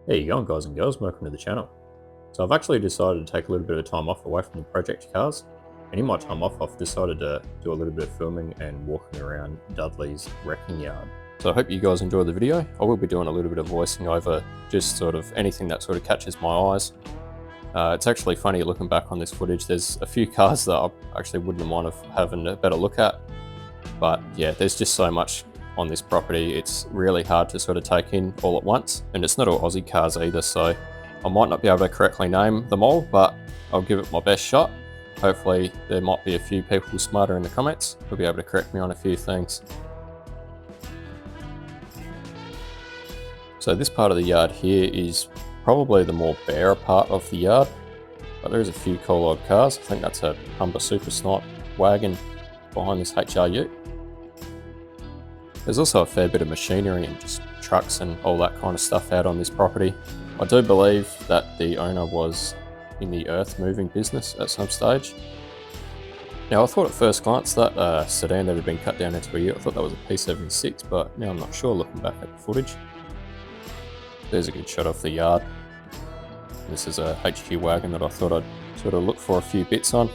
There you go, guys and girls, welcome to the channel. So I've actually decided to take a little bit of time off away from the project cars, and in my time off I've decided to do a little bit of filming and walking around Dudley's wrecking yard. So I hope you guys enjoy the video. I will be doing a little bit of voicing over just sort of anything that sort of catches my eyes. It's actually funny looking back on this footage, there's a few cars that I actually wouldn't mind having a better look at, but yeah, there's just so much on this property, it's really hard to sort of take in all at once, and it's not all Aussie cars either, so I might not be able to correctly name them all, but I'll give it my best shot. Hopefully there might be a few people smarter in the comments who'll be able to correct me on a few things. So this part of the yard here is probably the more bare part of the yard, but there is a few cool old cars. I think that's a Humber Super Snipe wagon behind this HRU. There's also a fair bit of machinery and just trucks and all that kind of stuff out on this property. I do believe that the owner was in the earth moving business at some stage. Now I thought at first glance that sedan that had been cut down into a ute, I thought that was a P76, but now I'm not sure looking back at the footage. There's a good shot of the yard. This is a HQ wagon that I thought I'd sort of look for a few bits on.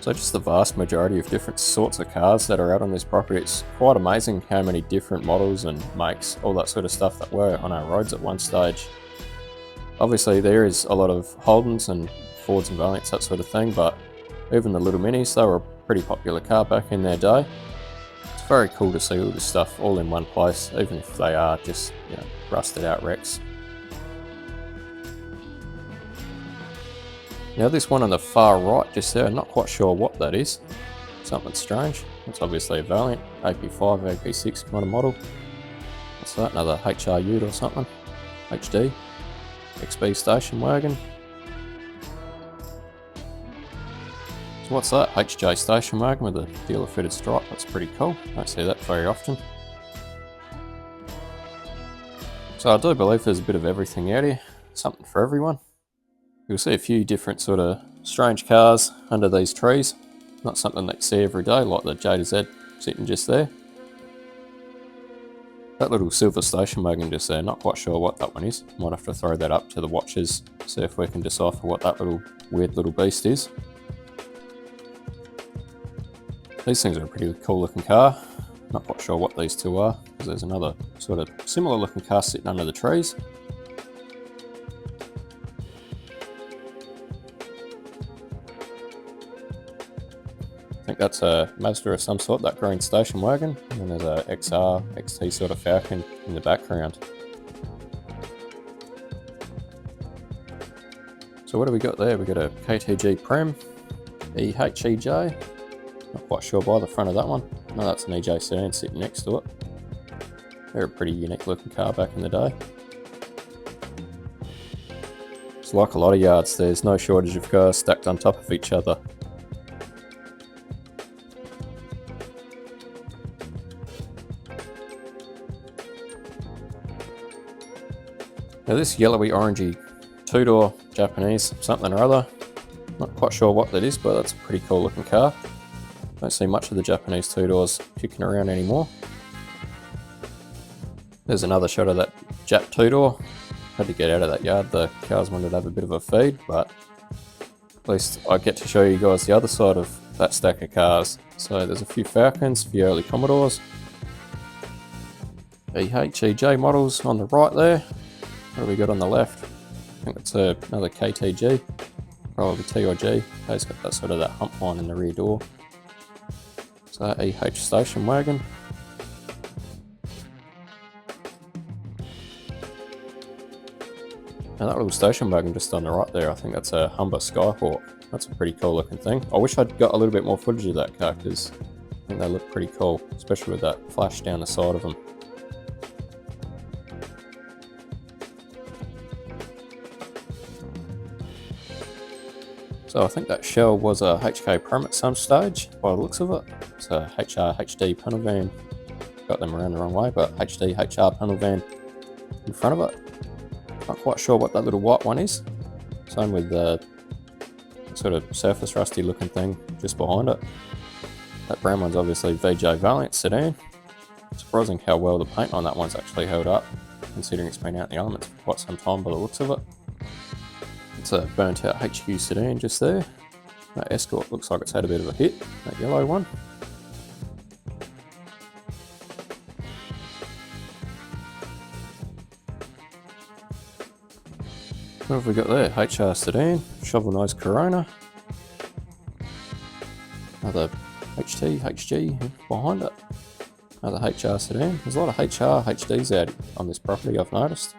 So just the vast majority of different sorts of cars that are out on this property. It's quite amazing how many different models and makes, all that sort of stuff that were on our roads at one stage. Obviously there is a lot of Holdens and Fords and Valiants, that sort of thing, but even the little minis, they were a pretty popular car back in their day. It's very cool to see all this stuff all in one place, even if they are just, you know, rusted out wrecks. Now this one on the far right just there, I'm not quite sure what that is. Something strange. It's obviously a Valiant, AP5, AP6 kind of model. What's that, another HRU or something? HD, XB station wagon. So what's that? HJ station wagon with a dealer fitted stripe, that's pretty cool. Don't see that very often. So I do believe there's a bit of everything out here, something for everyone. You'll see a few different sort of strange cars under these trees. Not something that you see every day, like the J to Z sitting just there. That little silver station wagon just there, not quite sure what that one is. Might have to throw that up to the watchers, see if we can decipher what that little weird little beast is. These things are a pretty cool looking car. Not quite sure what these two are, because there's another sort of similar looking car sitting under the trees. I think that's a Mazda of some sort, that green station wagon, and then there's a XR, XT sort of Falcon in the background. So what do we got there? We got a KTG Prem, EHEJ, not quite sure by the front of that one. No, that's an EJ sedan sitting next to it. They're a pretty unique looking car back in the day. It's like a lot of yards, there's no shortage of cars stacked on top of each other. Now this yellowy orangey two-door Japanese something or other, not quite sure what that is, but that's a pretty cool looking car. Don't see much of the Japanese two-doors kicking around anymore. There's another shot of that Jap two-door. Had to get out of that yard, the cows wanted to have a bit of a feed, but at least I get to show you guys the other side of that stack of cars. So there's a few Falcons, a few early Commodores, EHEJ models on the right there. What do we got on the left? I think it's another KTG, probably TIG. It's got that sort of that hump line in the rear door. So that EH station wagon. Now that little station wagon just on the right there, I think that's a Humber Skyhawk. That's a pretty cool looking thing. I wish I'd got a little bit more footage of that car because I think they look pretty cool, especially with that flash down the side of them. So I think that shell was a HK Prem at some stage, by the looks of it. It's a HR HD panel van. Got them around the wrong way, but HD HR panel van in front of it. Not quite sure what that little white one is. Same with the sort of surface rusty looking thing just behind it. That brown one's obviously VJ Valiant sedan. Surprising how well the paint on that one's actually held up, considering it's been out in the elements for quite some time by the looks of it. It's a burnt out HQ sedan just there. That Escort looks like it's had a bit of a hit, that yellow one. What have we got there? HR sedan, shovel nose Corona. Another HG behind it. Another HR sedan. There's a lot of HDs out on this property, I've noticed.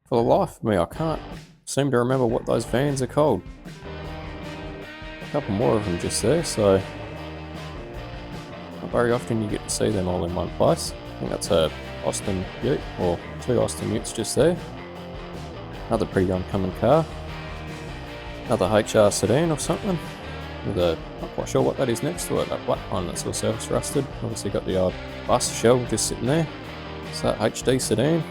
For the life of me, I can't seem to remember what those vans are called. A couple more of them just there, so not very often you get to see them all in one place. I think that's a Austin Ute, or two Austin Utes just there. Another pretty oncoming car. Another HR sedan or something. With a, not quite sure what that is next to it, that black one that's all surface rusted. Obviously got the old bus shell just sitting there. It's that HD sedan.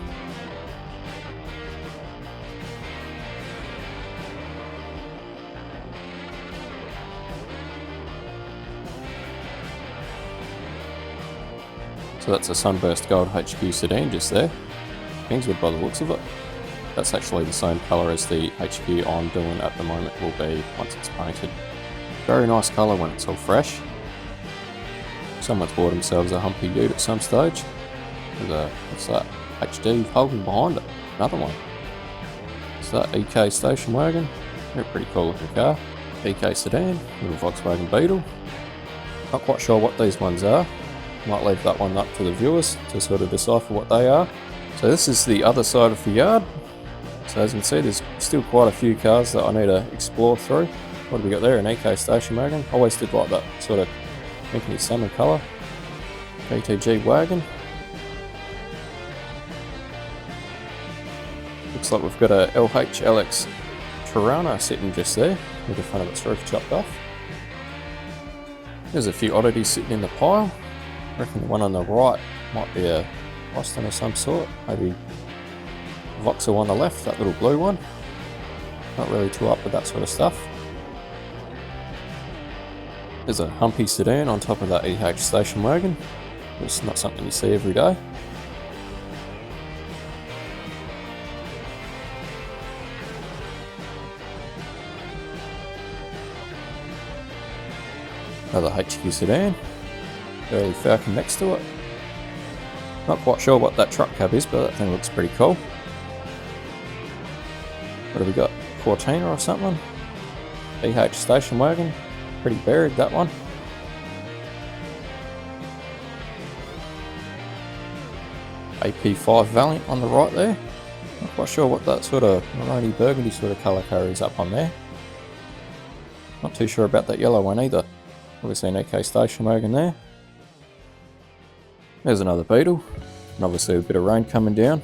So that's a Sunburst Gold HQ sedan just there. Kingswood by the looks of it. That's actually the same colour as the HQ I'm doing at the moment will be once it's painted. Very nice colour when it's all fresh. Someone's bought themselves a humpy ute at some stage. With a, what's that? HD holding behind it. Another one. It's that EK station wagon. They're a pretty cool looking car. EK sedan, little Volkswagen Beetle. Not quite sure what these ones are. Might leave that one up to the viewers to sort of decipher what they are. So this is the other side of the yard. So as you can see, there's still quite a few cars that I need to explore through. What have we got there? An EK station wagon. I always did like that sort of pinky salmon colour. PTG wagon. Looks like we've got a LHLX Tirana sitting just there, with the front of its roof chopped off. There's a few oddities sitting in the pile. I reckon the one on the right might be a Austin of some sort. Maybe Vauxhall on the left, that little blue one. Not really too up with that sort of stuff. There's a humpy sedan on top of that EH station wagon. It's not something you see every day. Another HQ sedan. Early Falcon next to it. Not quite sure what that truck cab is, but that thing looks pretty cool. What have we got? Cortina or something? EH station wagon. Pretty buried, that one. AP5 Valiant on the right there. Not quite sure what that sort of maroni burgundy sort of colour carries up on there. Not too sure about that yellow one either. Obviously an EK station wagon there. There's another Beetle, and obviously a bit of rain coming down.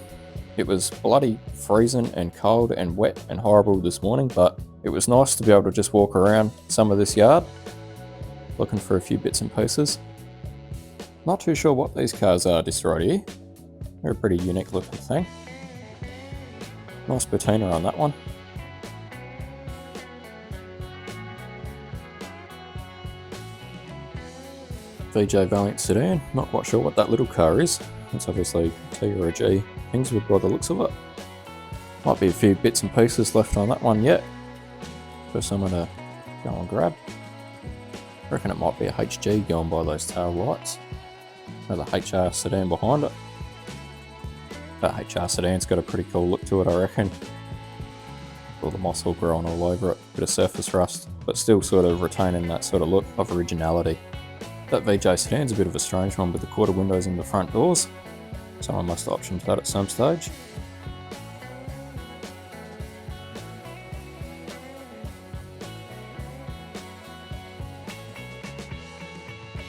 It was bloody freezing and cold and wet and horrible this morning, but it was nice to be able to just walk around some of this yard, looking for a few bits and pieces. Not too sure what these cars are just right here. They're a pretty unique looking thing. Nice patina on that one. VJ Valiant sedan, not quite sure what that little car is. It's obviously T or a G Kingswood by the looks of it. Might be a few bits and pieces left on that one yet for someone to go and grab. I reckon it might be a HG going by those tail lights. Another HR sedan behind it. That HR sedan's got a pretty cool look to it, I reckon. All the moss all growing all over it, bit of surface rust, but still sort of retaining that sort of look of originality. That VJ sedan's a bit of a strange one with the quarter windows in the front doors. Someone must have optioned that at some stage.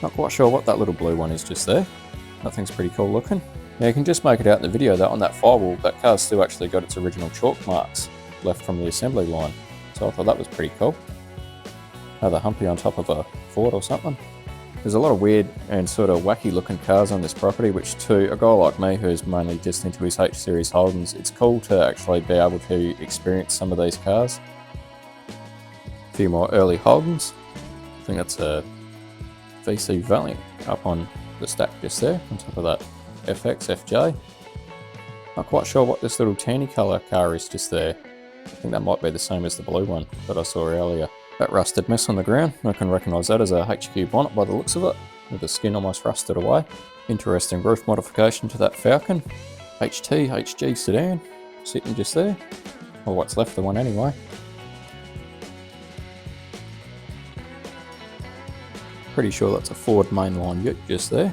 Not quite sure what that little blue one is just there. That thing's pretty cool looking. Now you can just make it out in the video that on that firewall, that car's still actually got its original chalk marks left from the assembly line. So I thought that was pretty cool. Another humpy on top of a Ford or something. There's a lot of weird and sort of wacky looking cars on this property, which to a guy like me who's mainly just into his H-Series Holdens, it's cool to actually be able to experience some of these cars. A few more early Holdens. think that's a VC Valiant up on the stack just there, on top of that FX FJ. Not quite sure what this little tanny colour car is just there. I think that might be the same as the blue one that I saw earlier. That rusted mess on the ground, I can recognise that as a HQ bonnet by the looks of it, with the skin almost rusted away. Interesting roof modification to that Falcon. HG sedan, sitting just there, or what's left of one anyway. Pretty sure that's a Ford mainline ute just there.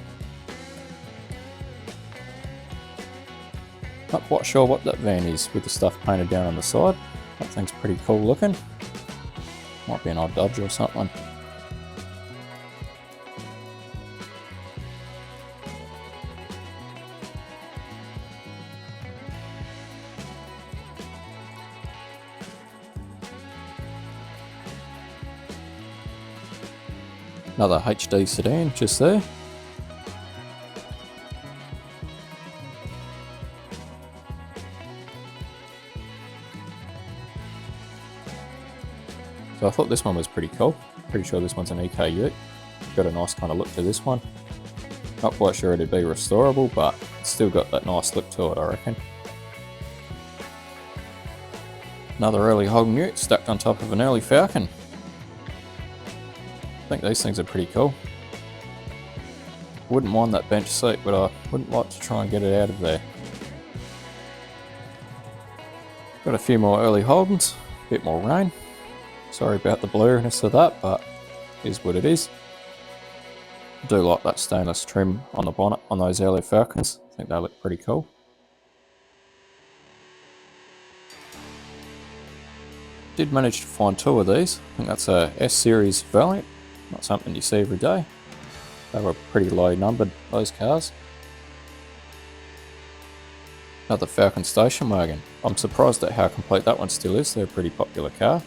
Not quite sure what that van is with the stuff painted down on the side. That thing's pretty cool looking. Might be an old Dodge or something. Another HD sedan just there. So I thought this one was pretty cool. Pretty sure this one's an EK ute. Got a nice kind of look to this one. Not quite sure it'd be restorable, but it's still got that nice look to it, I reckon. Another early Holden ute stacked on top of an early Falcon. I think these things are pretty cool. Wouldn't mind that bench seat, but I wouldn't like to try and get it out of there. Got a few more early Holdens, a bit more rain. Sorry about the blurriness of that, but it is what it is. I do like that stainless trim on the bonnet on those early Falcons. I think they look pretty cool. Did manage to find two of these. I think that's a S-Series Valiant. Not something you see every day. They were pretty low numbered, those cars. Another Falcon station wagon. I'm surprised at how complete that one still is. They're a pretty popular car.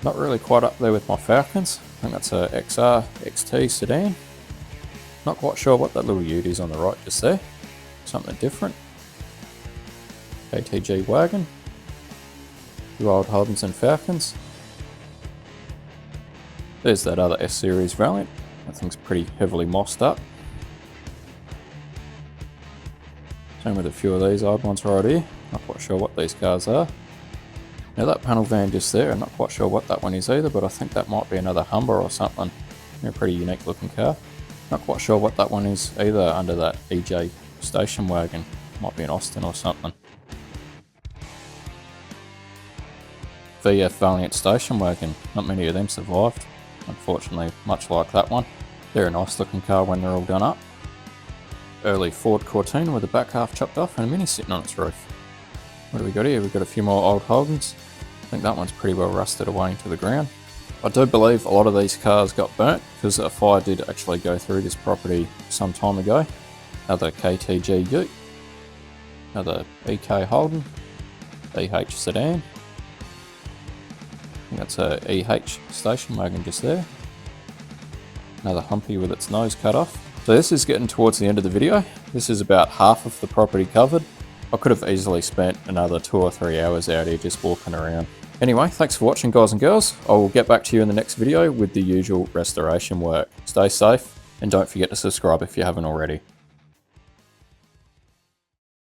Not really quite up there with my Falcons. I think that's a XR XT sedan. Not quite sure what that little ute is on the right just there. Something different. ATG wagon. Two old Holdens and Falcons. There's that other S-Series Valiant. That thing's pretty heavily mossed up. Same with a few of these old ones right here. Not quite sure what these cars are. Now that panel van just there, I'm not quite sure what that one is either, but I think that might be another Humber or something. A pretty unique looking car. Not quite sure what that one is either under that EJ station wagon. Might be an Austin or something. VF Valiant station wagon. Not many of them survived, unfortunately, much like that one. They're a nice looking car when they're all done up. Early Ford Cortina with the back half chopped off and a Mini sitting on its roof. What do we got here? We've got a few more old Holdens. I think that one's pretty well rusted away into the ground. I do believe a lot of these cars got burnt because a fire did actually go through this property some time ago. Another KTG ute. Another EK Holden. EH sedan. I think that's a EH station wagon just there. Another Humpy with its nose cut off. So this is getting towards the end of the video. This is about half of the property covered. I could have easily spent another 2 or 3 hours out here just walking around. Anyway, thanks for watching, guys and girls. I will get back to you in the next video with the usual restoration work. Stay safe and don't forget to subscribe if you haven't already.